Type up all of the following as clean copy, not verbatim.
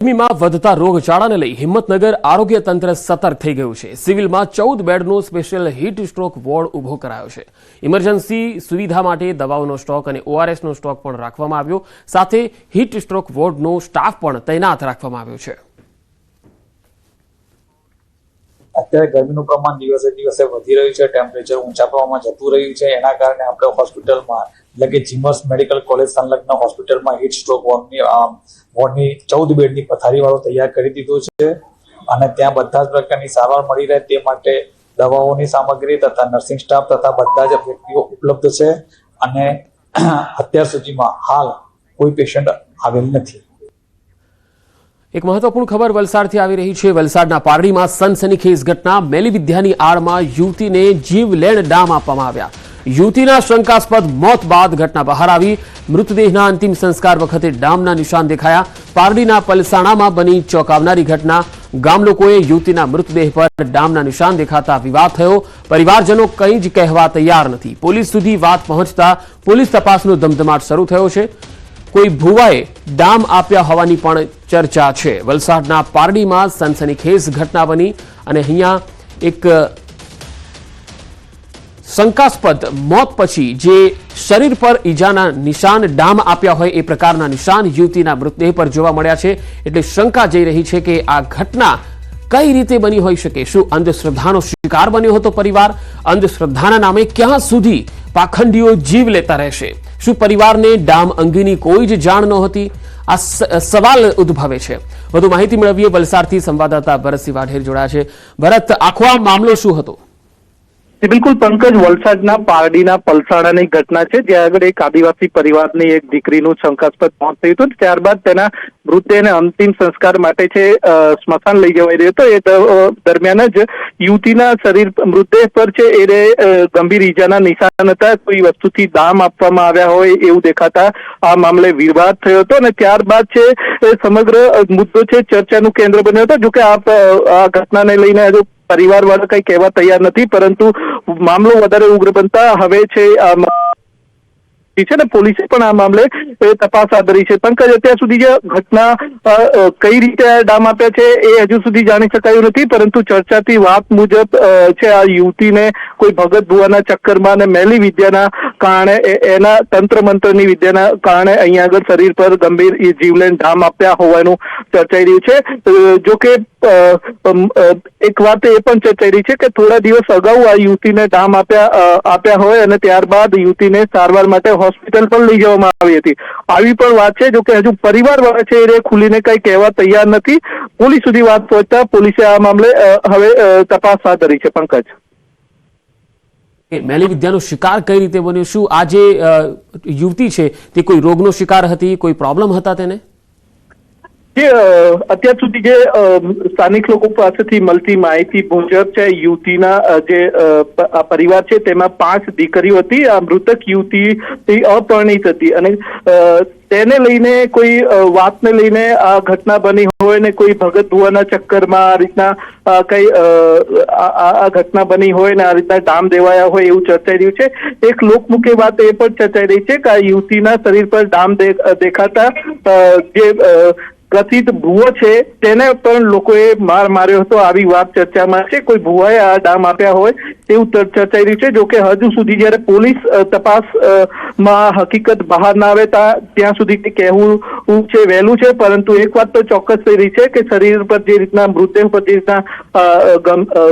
ગરમીમાં વધતા રોગચાળાને લઈ હિંમતનગર આરોગ્ય તંત્ર સતર્ક થઈ ગયું છે। સિવિલમાં 14 બેડનો સ્પેશિયલ હીટ સ્ટ્રોક વોર્ડ ઊભો કરાયો છે। ઇમરજન્સી સુવિધા માટે દવાઓનો સ્ટોક અને ઓઆરએસનો સ્ટોક પણ રાખવામાં આવ્યો, સાથે હીટ સ્ટ્રોક વોર્ડનો સ્ટાફ પણ તૈનાત રાખવામાં આવ્યો છે। અત્યારે ગરમીનું પ્રમાણ દિવસે દિવસે વધી રહ્યું છે, ટેમ્પરેચર ઊંચા પ્રમાણમાં જતું રહ્યું છે। એના કારણે આપણે હોસ્પિટલમાં એટલે કે જીમસ મેડિકલ કોલેજ સંલગ્ન હોસ્પિટલમાં હીટ સ્ટ્રોક વોર્ડની 14 બેડની પથારીવાળો તૈયાર કરી દીધો છે અને ત્યાં બધા જ પ્રકારની સારવાર મળી રહે તે માટે દવાઓની સામગ્રી તથા નર્સિંગ સ્ટાફ તથા બધા જ વ્યક્તિઓ ઉપલબ્ધ છે અને અત્યાર સુધીમાં હાલ કોઈ પેશન્ટ આવેલ નથી। એક મહત્વપૂર્ણ ખબર વલસાડથી આવી રહી છે। વલસાડના પારડીમાં સનસનીખેજ ઘટના। મેલી વિદ્યાની આડમાં યુવતીને જીવલેણ ડામ આપવામાં આવ્યા। યુવતીના શંકાસ્પદ મોત બાદ ઘટના બહાર આવી। મૃતદેહના અંતિમ સંસ્કાર વખતે ડામના નિશાન દેખાયા। પારડીના પલસાણામાં બની ચોંકાવનારી ઘટના। ગામ લોકોએ યુવતીના મૃતદેહ પર ડામના નિશાન દેખાતા વિવાદ થયો। પરિવારજનો કંઈ જ કહેવા તૈયાર નથી। પોલીસ સુધી વાત પહોંચતા પોલીસ તપાસનો ધમધમાટ શરૂ થયો છે। કોઈ ભુવાએ ડામ આપ્યા હોવાની પણ ચર્ચા છે। વલસાડના પારડીમાં સનસનીખેજ ઘટના બની અને અહીંયા એક શંકાસ્પદ મોત પછી જે શરીર પર ઈજાના નિશાન ડામ આપ્યા હોય એ પ્રકારના નિશાન યુવતીના મૃતદેહ પર જોવા મળ્યા છે। એટલે શંકા જઈ રહી છે કે આ ઘટના કઈ રીતે બની હોઈ શકે। શું અંધશ્રદ્ધાનો શિકાર બન્યો હતો પરિવાર? અંધશ્રદ્ધાના નામે ક્યાં સુધી પાખંડીઓ જીવ લેતા રહેશે? શું પરિવારને ડામ અંગેની કોઈ જ જાણ નહોતી? આ સવાલ ઉદ્ભવે છે। વધુ માહિતી મેળવીએ। વલસાડથી સંવાદદાતા ભરતસિંહ વાઢેર જોડાયા છે। ભરત, આખો આ મામલો શું હતો? બિલકુલ પંકજ, વલસાડના પારડીના પલસાણાની ઘટના છે, જ્યાં આગળ એક આદિવાસી પરિવારની એક દીકરીનું શંકાસ્પદ મોત થયું હતું। ત્યારબાદ તેના મૃતદેહને અંતિમ સંસ્કાર માટે છે સ્મશાન લઈ જવાઈ રહ્યો હતો। એ દરમિયાન જ યુવતીના શરીર મૃતદેહ પર છે એ ગંભીર ઈજાના નિશાન હતા। કોઈ વસ્તુથી દામ આપવામાં આવ્યા હોય એવું દેખાતા આ મામલે વિવાદ થયો હતો અને ત્યારબાદ છે સમગ્ર મુદ્દો છે ચર્ચાનું કેન્દ્ર બન્યો હતો। જોકે આ ઘટનાને લઈને હજુ પરિવાર વાળા કઈ કહેવા તૈયાર નથી, પરંતુ મામલો વધારે ઉગ્ર બનતા હવે છે ને પોલીસે પણ આ મામલે તપાસ હાથ ધરી છે। પંકજ, અત્યાર સુધી જે ઘટના કઈ રીતે ડામ આપ્યા છે એ હજુ સુધી જાણી શકાયું નથી, પરંતુ ચર્ચાતી વાત મુજબ છે આ યુવતીને કોઈ ભગત ભુવાના ચક્કરમાં અને મેલી વિદ્યાના કારણે એના તંત્ર મંત્રની વિદ્યાના કારણે અહીંયા આગળ શરીર પર ગંભીર જીવલેણ ડામ આપ્યા હોવાનું ચર્ચાઈ રહ્યું છે। જોકે એક વાત એ પણ ચર્ચાઈ રહી છે કે થોડા દિવસ અગાઉ આ યુવતીને ડામ આપ્યા હોય અને ત્યારબાદ યુવતીને સારવાર માટે હોસ્પિટલ પણ લઈ જવામાં આવી હતી, આવી પણ વાત છે। જો કે હજુ પરિવાર વાળા છે એ ખુલીને કઈ કહેવા તૈયાર નથી। પોલીસ સુધી વાત પહોંચતા પોલીસે આ મામલે હવે તપાસ હાથ ધરી છે। પંકજ, મેલી વિદ્યાનો શિકાર કઈ રીતે બન્યો? શું આ જે યુવતી છે તે કોઈ રોગનો શિકાર હતી? કોઈ પ્રોબ્લેમ હતા તેને? અત્યાર સુધી જે સ્થાનિક લોકો પાસેથી મળતી માહિતી મુજબ છે યુવતીના જે પરિવાર છે તેમાં 5 દીકરીઓ હતી। આ મૃતક યુવતી અપરિણીત હતી અને તેને લઈને કોઈ વાતને લઈને આ ઘટના બની હોય ને કોઈ ભગત ભુવાના ચક્કરમાં આ રીતના કઈ આ ઘટના બની હોય ને આ રીતના ડામ દેવાયા હોય એવું ચર્ચાઈ રહ્યું છે। એક લોકમુખી વાત એ પણ ચર્ચાઈ રહી છે કે આ યુવતીના શરીર પર ડામ દેખાતા જે કથિત ભુવો છે તેને પણ લોકોએ માર માર્યો હતો, આવી વાત ચર્ચામાં છે। કોઈ ભુવાએ આ ડામ આપ્યા હોય એવું ચર્ચાઈ રહ્યું છે। જોકે હજુ સુધી જયારે પોલીસ તપાસમાં હકીકત બહાર ના આવે ત્યાં સુધી કહેવું છે વહેલું છે, પરંતુ એક વાત તો ચોક્કસ થઈ રહી છે કે શરીર પર જે રીતના મૃતદેહ પર જે રીતના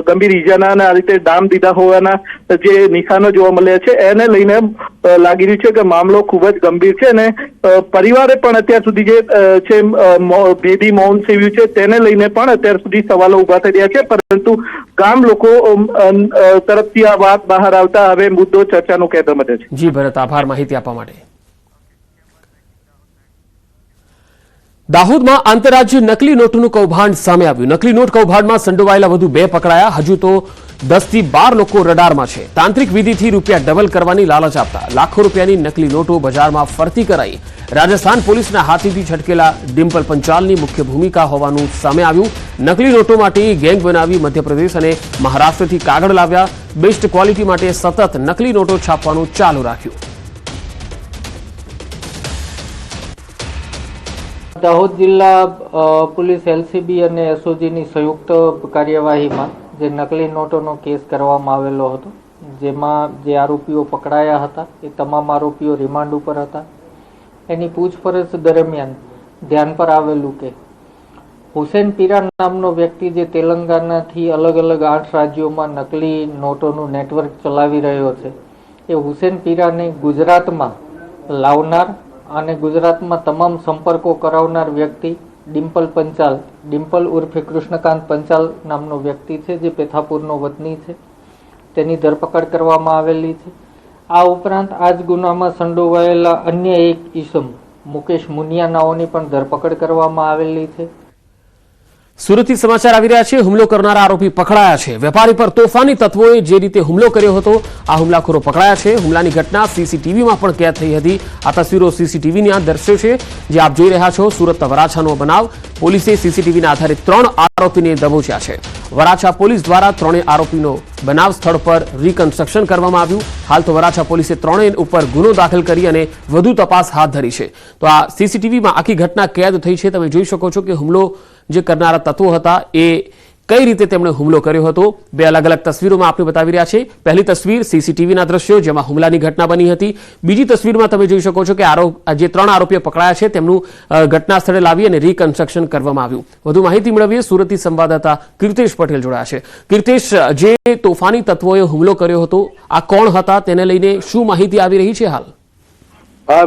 ગંભીર ઈજાના અને આ રીતે ડામ દીધા હોવાના જે નિશાનો જોવા મળ્યા છે એને લઈને લાગી રહ્યું છે કે મામલો ખૂબ જ ગંભીર છે અને પરિવારે પણ અત્યાર સુધી જે છે ભેદી મૌન સેવ્યું છે તેને લઈને પણ અત્યાર સુધી સવાલો ઉભા થઈ રહ્યા છે, પરંતુ ગામ લોકો તરફથી આ વાત બહાર આવતા હવે મુદ્દો ચર્ચાનું કેન્દ્ર બને છે। જી ભરત, આભાર માહિતી આપવા માટે। દાહોદમાં આંતરરાજ્ય નકલી નોટનું કૌભાંડ સામે આવ્યું। નકલી નોટ કૌભાંડમાં સંડોવાયેલા વધુ 2 પકડાયા। હજુ તો 10 થી 12 લોકો રડારમાં છે। તાંત્રિક વિધિથી રૂપિયા ડબલ કરવાની લાલચ આપતા લાખો રૂપિયાની નકલી નોટો બજારમાં ફરતી કરાઈ। રાજસ્થાન પોલીસના હાથેથી છટકેલા ડિમ્પલ પંચાલની મુખ્ય ભૂમિકા હોવાનું સામે આવ્યું। નકલી નોટો માટે ગેંગ બનાવી મધ્યપ્રદેશ અને મહારાષ્ટ્રથી કાગળ લાવ્યા। બેસ્ટ ક્વોલિટી માટે સતત નકલી નોટો છાપવાનું ચાલુ રાખ્યું। દાહોદ જિલ્લા પોલીસ એલસીબી અને એસઓજીની સંયુક્ત કાર્યવાહીમાં જે નકલી નોટોનો કેસ કરવામાં આવેલો હતો, જેમાં જે આરોપીઓ પકડાયા હતા એ તમામ આરોપીઓ રિમાન્ડ ઉપર હતા. એની પૂછપરછ દરમિયાન ધ્યાન પર આવેલું કે હુસેન પીરા નામનો વ્યક્તિ જે તેલંગાનાથી અલગ અલગ 8 રાજ્યોમાં નકલી નોટોનું નેટવર્ક ચલાવી રહ્યો છે, એ હુસેન પીરાને ગુજરાતમાં લાવનાર અને ગુજરાતમાં તમામ સંપર્કો કરાવનાર વ્યક્તિ ડિમ્પલ ઉર્ફે કૃષ્ણકાંત પંચાલ નામનો વ્યક્તિ છે, જે પેથાપુરનો વતની છે. તેની ધરપકડ કરવામાં આવેલી છે. આ ઉપરાંત આ જ ગુનામાં સંડોવાયેલા અન્ય એક ઈસમ મુકેશ મુનિયા નાઓની પણ ધરપકડ કરવામાં આવેલી છે. સુરતથી સમાચાર આવી રહ્યા છે. હુમલો કરનારા આરોપી પકડાયા છે. વેપારી પર તોફાની તત્વોએ જે રીતે હુમલો કર્યો હતો, આ હુમલાખોરો પકડાયા છે. હુમલાની ઘટના સીસીટીવીમાં પણ કેદ થઈ હતી. આ તસવીરો સીસીટીવીની આ દ્રશ્યો છે જે આપ જોઈ રહ્યા છો. સુરતના વરાછાનો બનાવ. પોલીસે સીસીટીવીના આધારે 3 આરોપીને દબોચ્યા છે. વરાછા પોલીસ દ્વારા 3 આરોપીનો બનાવ સ્થળ પર રિકન્સ્ટ્રક્શન કરવામાં આવ્યું. હાલ તો વરાછા પોલીસે 3 ઉપર ગુનો દાખલ કરી અને વધુ તપાસ હાથ ધરી છે. તો આ સીસીટીવીમાં આખી ઘટના કેદ થઈ છે. તમે જોઈ શકો છો કે હુમલો જે કરનારા તત્વો હતા એ કઈ રીતે તેમણે હુમલો કર્યો હતો. 2 અલગ અલગ તસવીરોમાં આપણે બતાવી રહ્યા છે. પહેલી તસવીર સીસીટીવીના દ્રશ્યો જેમાં હુમલાની ઘટના બની હતી. બીજી તસવીરમાં તમે જોઈ શકો છો કે જે 3 આરોપીઓ પકડાયા છે તેમનું ઘટના સ્થળે લાવી અને રિકન્સ્ટ્રક્શન કરવામાં આવ્યું. વધુ માહિતી મેળવીએ. સુરતથી સંવાદદાતા કીર્તેશ પટેલ જોડાયા છે. કીર્તેશ, જે તોફાની તત્વોએ હુમલો કર્યો હતો, આ કોણ હતા, તેને લઈને શું માહિતી આવી રહી છે હાલ?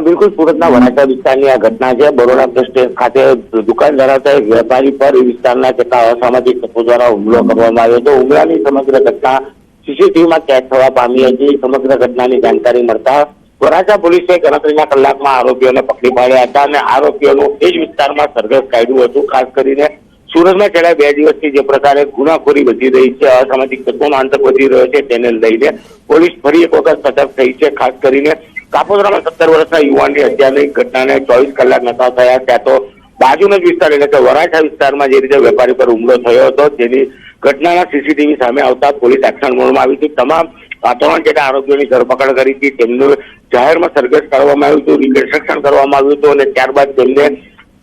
બિલકુલ, સુરતના વરાછા વિસ્તારની આ ઘટના છે. બરોડા બસ સ્ટેન્ડ ખાતે દુકાન ધરાવતા એક વેપારી પર વિસ્તારના કેટલા અસામાજિક તત્વો દ્વારા હુમલો કરવામાં આવ્યો હતો. હુમલાની સમગ્ર ઘટના સીસીટીવીમાં કેદ થવા પામી હતી. સમગ્ર ઘટનાની જાણકારી મળતા વરાછા પોલીસે ગણતરીના કલાકમાં આરોપીઓને પકડી પાડ્યા હતા અને આરોપીઓનું એ જ વિસ્તારમાં સરઘસ કાઢ્યું હતું. ખાસ કરીને સુરતમાં છેલ્લા 2 દિવસથી જે પ્રકારે ગુનાખોરી વધી રહી છે, અસામાજિક તત્વોનો આતંક વધી રહ્યો છે, તેને લઈને પોલીસ ફરી એક વખત સતર્ક થઈ છે. ખાસ કરીને કાપોદ્રામાં 17 વર્ષના યુવાનની હત્યાની ઘટનાને 24 કલાક નતા થયા ત્યાં તો બાજુનો જ વિસ્તાર એટલે કે વરાછા વિસ્તારમાં જે રીતે વેપારી પર હુમલો થયો હતો, જેની ઘટનાના સીસીટીવી સામે આવતા પોલીસ એક્શન મોડમાં આવી હતી. તમામ 3 જેટલા આરોપીઓની ધરપકડ કરી હતી. તેમનું જાહેરમાં સરઘસ કાઢવામાં આવ્યું હતું, રિકન્સ્ટ્રક્શન કરવામાં આવ્યું હતું અને ત્યારબાદ તેમને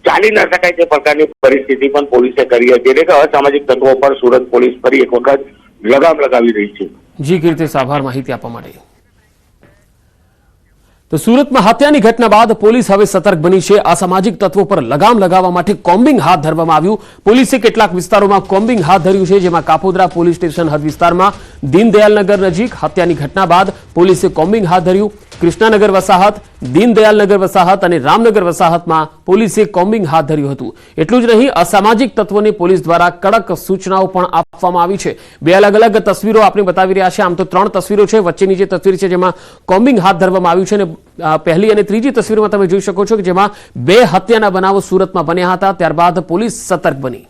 ચાલી ન શકાય તે પ્રકારની પરિસ્થિતિ પણ પોલીસે કરી હતી. એટલે કે અસામાજિક તત્વો પર સુરત પોલીસ ફરી એક વખત લગામ લગાવી રહી છે. જી કીર્તેશ, આભાર માહિતી આપવા માટે. તો સુરતમાં હત્યાની ઘટના બાદ પોલીસ હવે સતર્ક બની છે. અસામાજિક તત્વો પર લગામ લગાવવા માટે કોમ્બિંગ હાથ ધરવામાં આવ્યું. પોલીસે કેટલાક વિસ્તારોમાં કોમ્બિંગ હાથ ધર્યું છે, જેમાં કાપોદ્રા પોલીસ સ્ટેશન હદ વિસ્તારમાં દીનદયાલનગર નજીક હત્યાની ઘટના બાદ પોલીસે કોમ્બિંગ હાથ ધર્યું. કૃષ્ણાનગર વસાહત, દીનદયાલનગર વસાહત અને રામનગર વસાહતમાં પોલીસે કોમ્બિંગ હાથ ધર્યું હતું. એટલું જ નહીં, અસામાજિક તત્વોને પોલીસ દ્વારા કડક સૂચનાઓ પણ આપવામાં આવી છે. 2 અલગ અલગ તસવીરો આપણે બતાવી રહ્યા છે. આમ તો 3 તસવીરો છે. વચ્ચેની જે તસવીર છે જેમાં કોમ્બિંગ હાથ ધરવામાં આવ્યું છે અને પહેલી અને ત્રીજી તસવીરમાં તમે જોઈ શકો છો કે જેમાં 2 હત્યાના બનાવો સુરતમાં બન્યા હતા. ત્યારબાદ પોલીસ સતર્ક બની.